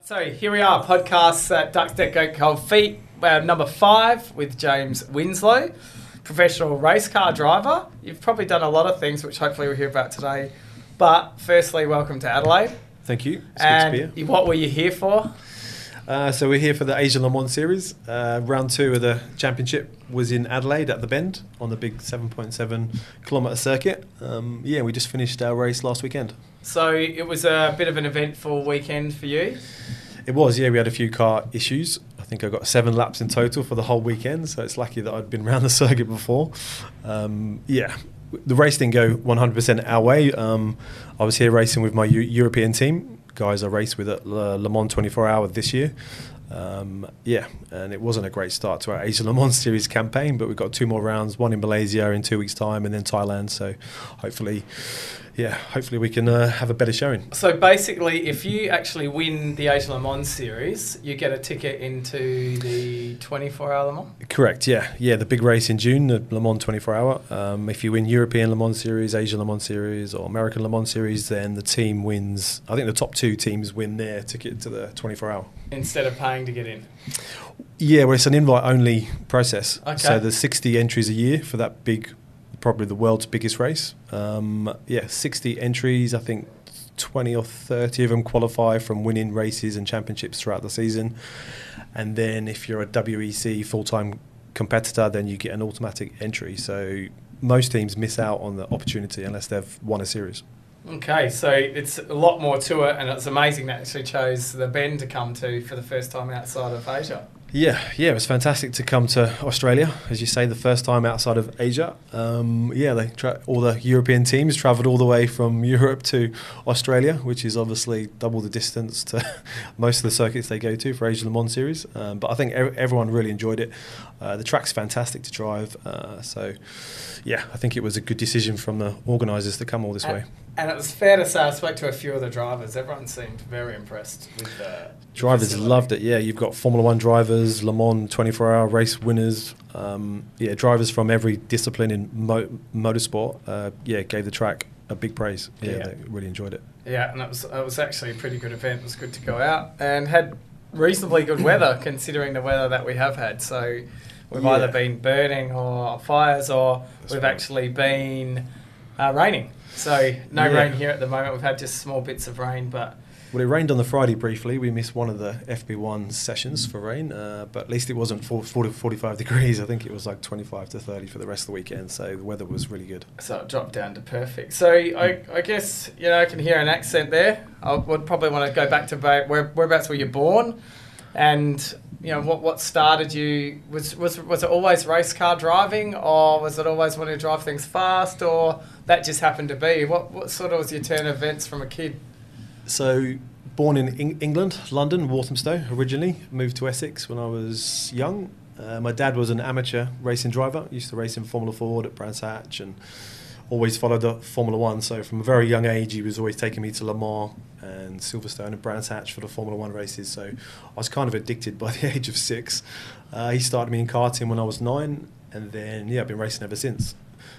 So here we are, podcast at Ducks Deck Go Cold Feet, number 5 with James Winslow, professional race car driver. You've probably done a lot of things, which hopefully we'll hear about today. But firstly, welcome to Adelaide. Thank you. It's and good to be here. What were you here for? So we're here for the Asia Le Mans Series. Round 2 of the championship was in Adelaide at the Bend on the big 7.7 kilometre circuit. We just finished our race last weekend. So it was a bit of an eventful weekend for you? It was, yeah. We had a few car issues. I think I got 7 laps in total for the whole weekend, so it's lucky that I'd been around the circuit before. The race didn't go 100% our way. I was here racing with my European team, guys I raced with at Le Mans 24 Hour this year. And it wasn't a great start to our Asia Le Mans Series campaign, but we've got 2 more rounds, one in Malaysia in 2 weeks' time and then Thailand, so hopefully we can have a better showing. So basically, if you actually win the Asia Le Mans Series, you get a ticket into the 24-hour Le Mans? Correct, yeah. Yeah, the big race in June, the Le Mans 24 Hour. If you win European Le Mans Series, Asia Le Mans Series or American Le Mans Series, then the team wins. I think the top 2 teams win their ticket to the 24 Hour. Instead of paying to get in? Yeah, well, it's an invite-only process. Okay. So there's 60 entries a year for that big, probably the world's biggest race. 60 entries. I think 20 or 30 of them qualify from winning races and championships throughout the season. And then if you're a WEC full-time competitor, then you get an automatic entry. So most teams miss out on the opportunity unless they've won a series. Okay, so it's a lot more to it, and it's amazing that actually chose the Bend to come to for the first time outside of Asia. Yeah, it was fantastic to come to Australia, as you say, the first time outside of Asia. All the European teams travelled all the way from Europe to Australia, which is obviously double the distance to most of the circuits they go to for Asia Le Mans Series. But I think everyone really enjoyed it. The track's fantastic to drive. I think it was a good decision from the organisers to come all this way. And it was fair to say, I spoke to a few of the drivers. Everyone seemed very impressed with the drivers loved it. Yeah, you've got Formula 1 drivers, Le Mans 24-hour race winners. Drivers from every discipline in motorsport. Gave the track a big praise. They really enjoyed it. Yeah, and it was actually a pretty good event. It was good to go out and had reasonably good weather considering the weather that we have had. So we've either been burning or fires, or we've actually been raining. So no rain here at the moment. We've had just small bits of rain, but... Well, it rained on the Friday briefly. We missed one of the FP1 sessions for rain, but at least it wasn't 45 degrees. I think it was like 25 to 30 for the rest of the weekend, so the weather was really good. So it dropped down to perfect. So I guess, I can hear an accent there. I would probably want to go back to whereabouts were you born? And, what started you? Was it always race car driving, or was it always wanting to drive things fast, or that just happened to be? What sort of was your turn of events from a kid? So, born in England, London, Walthamstow originally, moved to Essex when I was young. My dad was an amateur racing driver, used to race in Formula Ford at Brands Hatch and always followed the Formula 1. So from a very young age, he was always taking me to Le Mans and Silverstone and Brands Hatch for the Formula 1 races. So I was kind of addicted by the age of 6. He started me in karting when I was 9, and then, I've been racing ever since.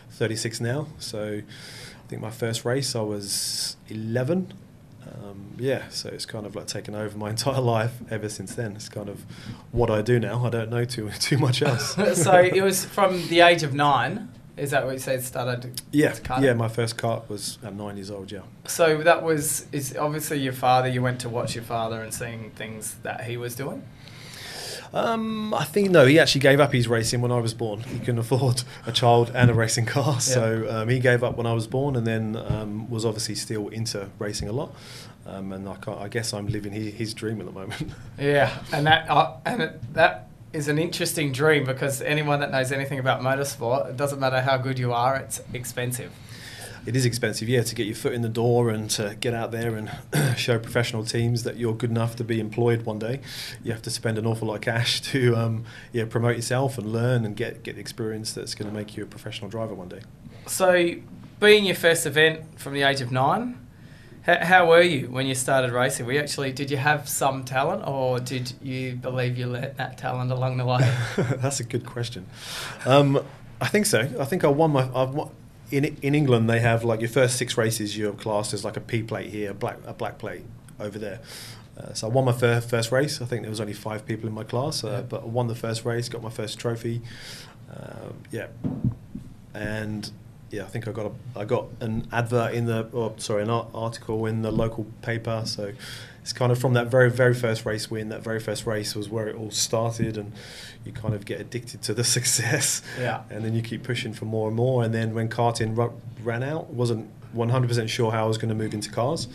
36 now, so I think my first race I was 11. So it's kind of like taken over my entire life ever since then. It's kind of what I do now. I don't know too much else. So it was from the age of 9. Is that what you said started? Yeah. My first kart was at 9 years old. Yeah. So that is obviously your father. You went to watch your father and seeing things that he was doing. I think no. He actually gave up his racing when I was born. He couldn't afford a child and a racing car, so he gave up when I was born, and then was obviously still into racing a lot. And I guess I'm living his dream at the moment. Yeah, and that is an interesting dream, because anyone that knows anything about motorsport, it doesn't matter how good you are, it's expensive. It is expensive, to get your foot in the door and to get out there and show professional teams that you're good enough to be employed one day. You have to spend an awful lot of cash to promote yourself and learn and get the experience that's going to make you a professional driver one day. So, being your first event from the age of 9, how were you when you started racing? Did you have some talent, or did you believe you learnt that talent along the way? That's a good question. I think so. I think I've won. In England, they have like your first 6 races, you're classed as like a P plate here, a black plate. over there. So I won my first race. I think there was only 5 people in my class, but I won the first race, got my first trophy. And I think I got an advert in an article in the local paper. So it's kind of from that very first race win. That very first race was where it all started, and you kind of get addicted to the success. Yeah. And then you keep pushing for more and more. And then when karting ran out, wasn't 100% sure how I was going to move into cars.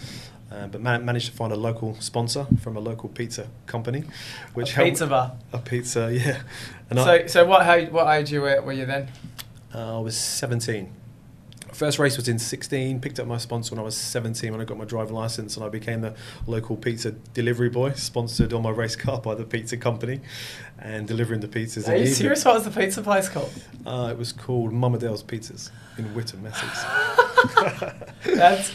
But managed to find a local sponsor from a local pizza company, which helped. Pizza bar. A pizza, yeah. And so what age were you then? I was 17. First race was in 16. Picked up my sponsor when I was 17 when I got my driving license, and I became the local pizza delivery boy, sponsored on my race car by the pizza company, and delivering the pizzas. Are you serious? What was the pizza place called? It was called Mama Dale's Pizzas in Whittam, Essex. That's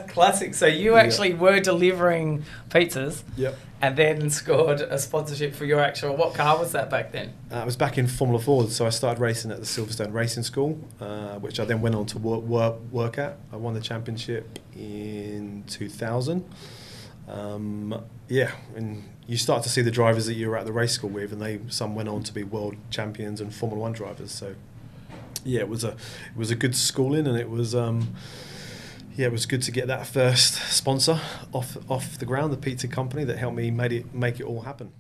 classic. So you actually were delivering pizzas. Yep. And then scored a sponsorship for your actual... What car was that back then? I was back in Formula Ford, so I started racing at the Silverstone Racing School, which I then went on to work at. I won the championship in 2000. And you start to see the drivers that you were at the race school with, and some went on to be world champions and Formula 1 drivers. So, it was a good schooling, and it was... it was good to get that first sponsor off the ground, the pizza company that helped me make it all happen.